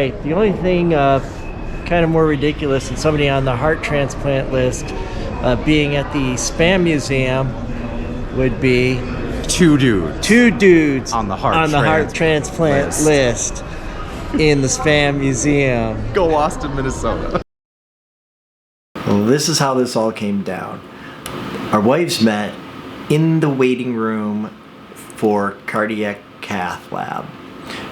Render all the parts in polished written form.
right. The only thing kind of more ridiculous than somebody on the Heart Transplant List being at the Spam Museum would be two dudes on the Heart Transplant List in the Spam Museum. Go Austin, Minnesota. Well, this is how this all came down. Our wives met in the waiting room for cardiac cath lab.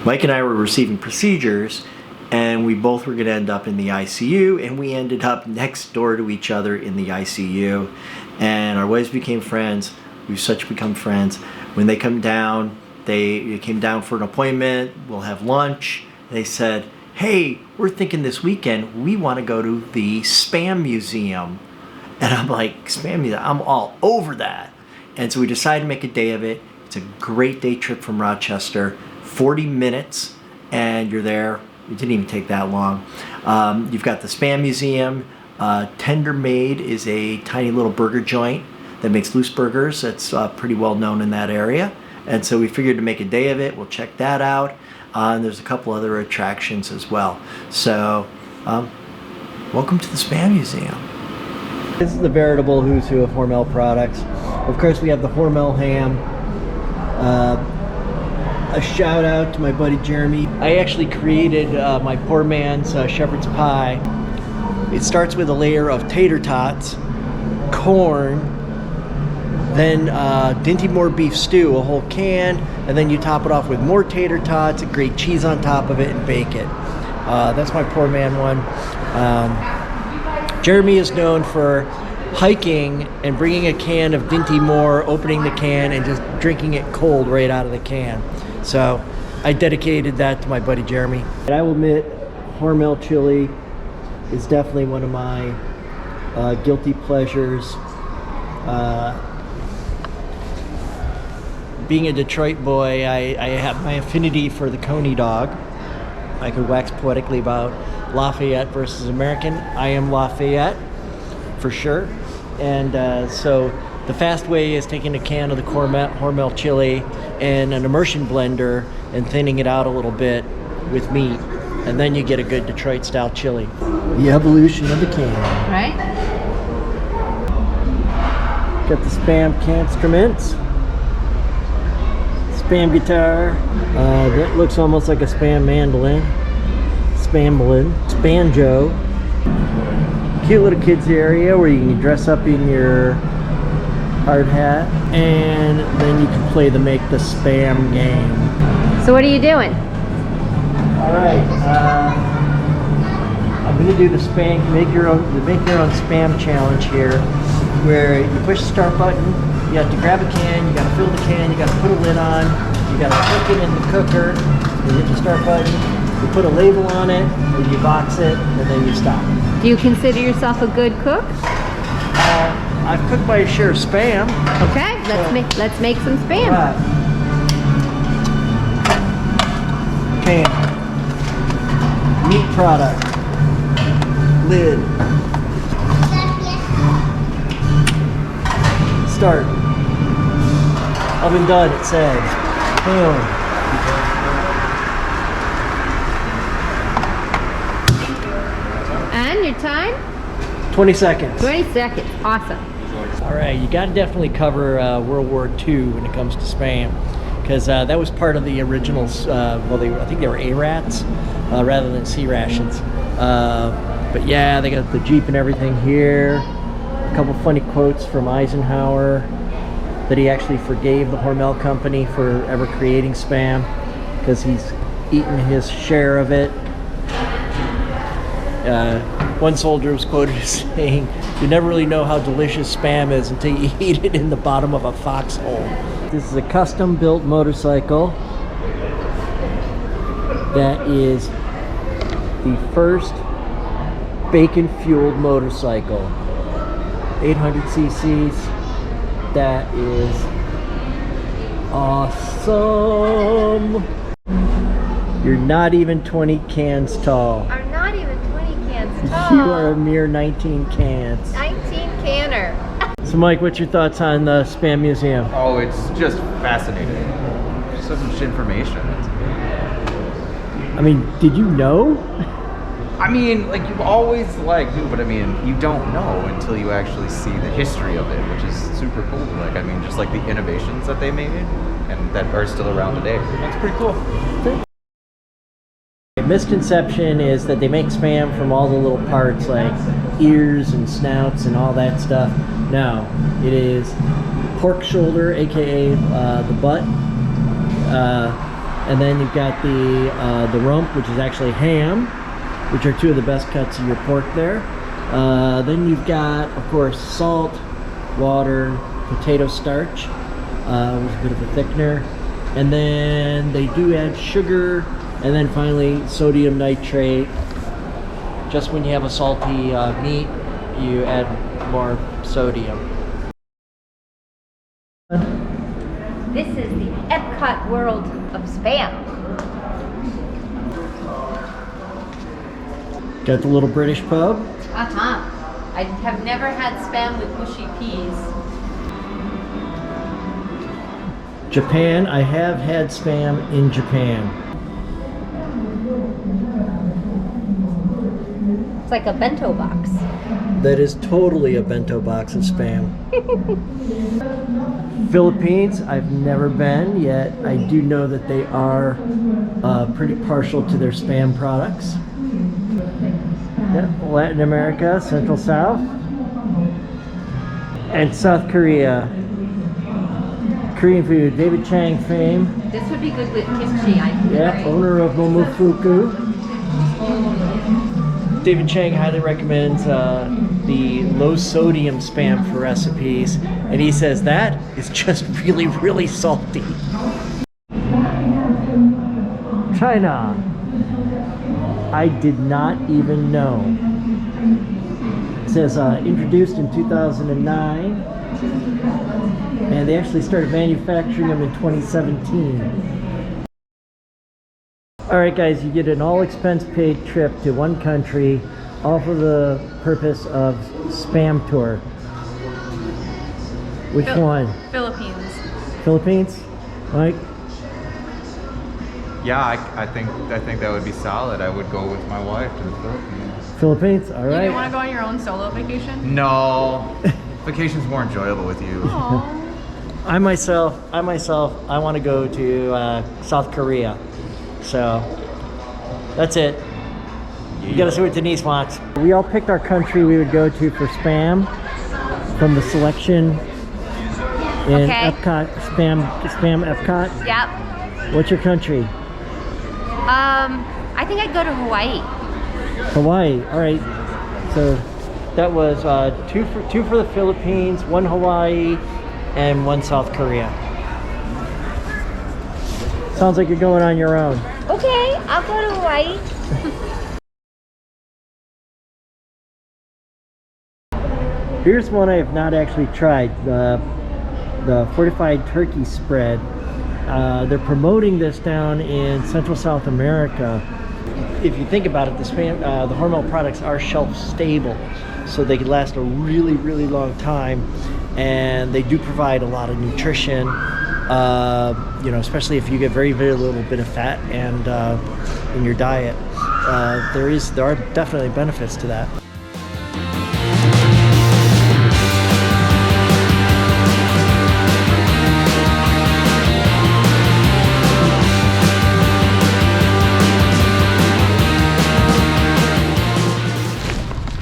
Mike and I were receiving procedures, and we both were going to end up in the ICU, and we ended up next door to each other in the ICU. And our wives became friends. We've become friends. When they come down, they came down for an appointment. We'll have lunch. They said, hey, we're thinking this weekend we want to go to the Spam Museum. And I'm like, Spam Museum? I'm all over that. And so we decided to make a day of it. It's a great day trip from Rochester. 40 minutes, and you're there. It didn't even take that long. You've got the Spam Museum. Tendermaid is a tiny little burger joint that makes loose burgers. That's pretty well known in that area. And so we figured to make a day of it. We'll check that out. And there's a couple other attractions as well. So, welcome to the Spam Museum. This is the veritable who's who of Hormel products. Of course, we have the Hormel ham. A shout out to my buddy Jeremy. I actually created my poor man's shepherd's pie. It starts with a layer of tater tots, corn, then Dinti-Moore beef stew, a whole can, and then you top it off with more tater tots, and grate cheese on top of it, and bake it. That's my poor man one. Jeremy is known for hiking and bringing a can of Dinti-Moore, opening the can, and just drinking it cold right out of the can. So I dedicated that to my buddy Jeremy. And I will admit, Hormel chili is definitely one of my guilty pleasures. Being a Detroit boy, I have my affinity for the Coney dog. I could wax poetically about Lafayette versus American. I am Lafayette, for sure. And so the fast way is taking a can of the Hormel chili and an immersion blender and thinning it out a little bit with meat. And then you get a good Detroit style chili. The evolution of the can. Right? Got the Spam instruments. Spam guitar. That looks almost like a Spam mandolin. Spamblin. Spanjo. Cute little kids area where you can dress up in your hard hat, and then you can play the Make the Spam game. So what are you doing? All right, I'm going to do the make your own spam challenge here, where you push the start button. You have to grab a can, you got to fill the can, you got to put a lid on, you got to cook it in the cooker. You hit the start button, you put a label on it, or you box it, and then you stop. Do you consider yourself a good cook? I've cooked my share of Spam. Okay, let's make some Spam. Right. Can. Meat product. Lid. Start. Oven done, it says. Boom. And your time? 20 seconds. 20 seconds. Awesome. All right, you got to definitely cover World War II when it comes to Spam, because that was part of the originals. Well, I think they were A-rats rather than C rations. But yeah, they got the Jeep and everything here. A couple funny quotes from Eisenhower that he actually forgave the Hormel company for ever creating Spam because he's eaten his share of it. One soldier was quoted as saying, "You never really know how delicious Spam is until you eat it in the bottom of a foxhole." This is a custom-built motorcycle that is the first bacon-fueled motorcycle. 800 cc's. That is awesome. You're not even 20 cans tall. I'm not even 20 cans tall. You are a mere 19 cans. 19 canner. So Mike, what's your thoughts on the Spam Museum? Oh, it's just fascinating. So much information. I mean, did you know? I mean, like, you always knew, but I mean, you don't know until you actually see the history of it, which is super cool. Like, I mean, just like the innovations that they made and that are still around today. That's pretty cool. The misconception is that they make Spam from all the little parts like ears and snouts and all that stuff. No, it is pork shoulder, aka the butt, and then you've got the rump, which is actually ham, which are two of the best cuts of your pork there. Then you've got, of course, salt, water, potato starch, with a bit of a thickener, and then they do add sugar, and then finally sodium nitrate. Just when you have a salty meat, you add more sodium. This is the Epcot world of Spam. Got the little British pub. I have never had Spam with mushy peas. Japan, I have had Spam in Japan. It's like a bento box. That is totally a bento box of Spam. Philippines, I've never been yet. I do know that they are pretty partial to their Spam products. Yeah, Latin America, Central South, and South Korea. Korean food, David Chang fame. This would be good with kimchi. Yeah, owner of Momofuku. David Chang highly recommends the low sodium Spam for recipes, and he says that is just really, really salty. China. I did not even know. It says introduced in 2009, and they actually started manufacturing them in 2017. All right, guys, you get an all-expense-paid trip to one country, all for the purpose of Spam tour. Which one? Philippines. Philippines, Mike? Yeah, I think that would be solid. I would go with my wife to the Philippines. Philippines, all You right. didn't want to go on your own solo vacation? No, vacation's more enjoyable with you. Aww. I myself, I want to go to South Korea. So that's it. You gotta see what Denise wants. We all picked our country we would go to for Spam from the selection in Okay. Epcot, Spam Epcot. Yep. What's your country? I think I'd go to Hawaii. Hawaii. All right. So that was two for the Philippines, one Hawaii, and one South Korea. Sounds like you're going on your own. Okay, I'll go to Hawaii. Here's one I have not actually tried, the fortified turkey spread. They're promoting this down in Central South America. If you think about it, the Hormel products are shelf stable, so they can last a really, really long time, and they do provide a lot of nutrition. You know, especially if you get very, very little bit of fat and in your diet, there are definitely benefits to that.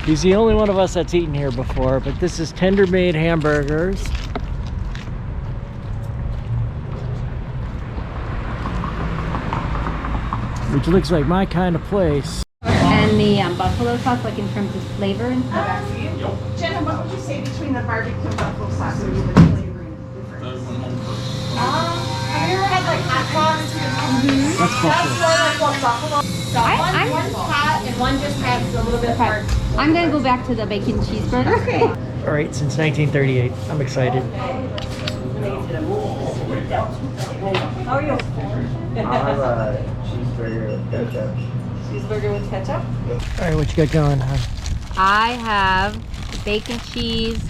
He's the only one of us that's eaten here before, but this is Tendermaid Hamburgers. Which looks like my kind of place. And the buffalo sauce, like in terms of flavor and stuff. Jenna, what would you say between the barbecue and buffalo sauce? What is the flavoring difference? Have you ever had like hot sauce? That's buffalo. That's more like buffalo. One's hot and one just has a little bit hard. I'm gonna go back to the bacon cheeseburger. Okay. All right, since 1938, I'm excited. How are you? I'll have a cheeseburger with ketchup. Cheeseburger with ketchup? All right, what you got going, hon? I have bacon cheese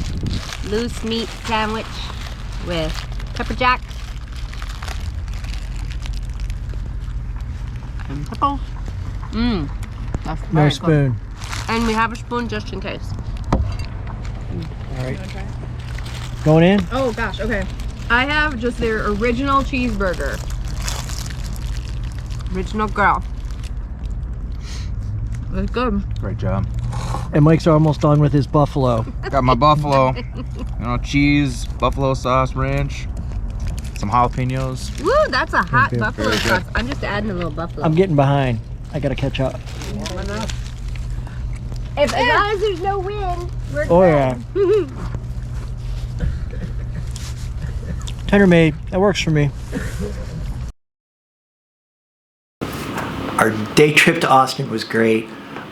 loose meat sandwich with pepper jack. That's No very spoon. good. And we have a spoon just in case. All right. Going in? Oh gosh, okay. I have just their original cheeseburger. Original girl. It's good. Great job. And Mike's almost done with his buffalo. Got my buffalo, cheese, buffalo sauce, ranch, some jalapenos. Woo, that's a hot Thank you. buffalo Very good. sauce. I'm just adding a little buffalo. I'm getting behind. I gotta catch up. As long as there's no wind, we're Oh good. yeah. Tendermaid, that works for me. Our day trip to Austin was great.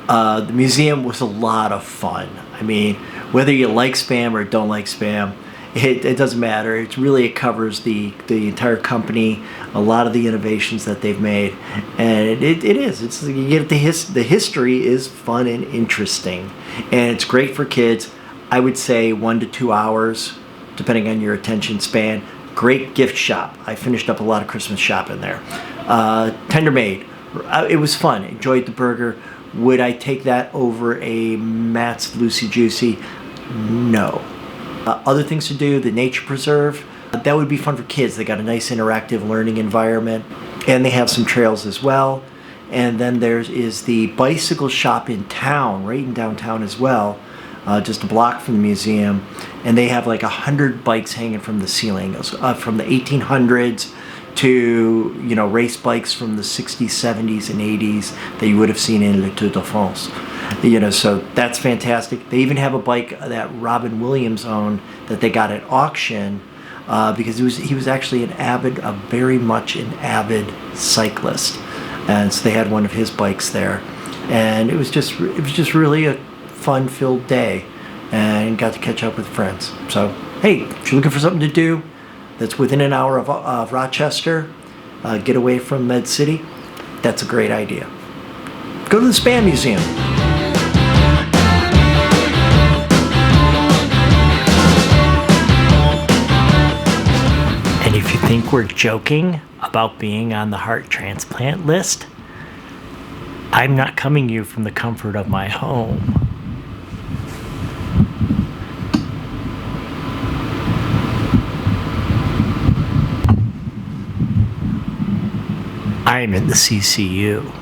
The museum was a lot of fun. I mean, whether you like Spam or don't like Spam, it doesn't matter. It covers the entire company, a lot of the innovations that they've made, and it is. It's you get the history is fun and interesting, and it's great for kids. I would say 1 to 2 hours, depending on your attention span. Great gift shop. I finished up a lot of Christmas shopping there. Tendermaid. It was fun. Enjoyed the burger. Would I take that over a Matt's Lucy Juicy? No. Other things to do, the nature preserve. That would be fun for kids. They got a nice interactive learning environment. And they have some trails as well. And then there is the bicycle shop in town, right in downtown as well. Just a block from the museum, and they have like 100 bikes hanging from the ceiling, from the 1800s to race bikes from the 60s, 70s, and 80s that you would have seen in Le Tour de France. So that's fantastic. They even have a bike that Robin Williams owned that they got at auction because he was actually very much an avid cyclist, and so they had one of his bikes there, and it was just really a fun-filled day, and got to catch up with friends. So hey, if you're looking for something to do that's within an hour of Rochester, get away from Med City, that's a great idea. Go to the Spam Museum. And if you think we're joking about being on the Heart Transplant List, I'm not coming to you from the comfort of my home. I'm in the CCU.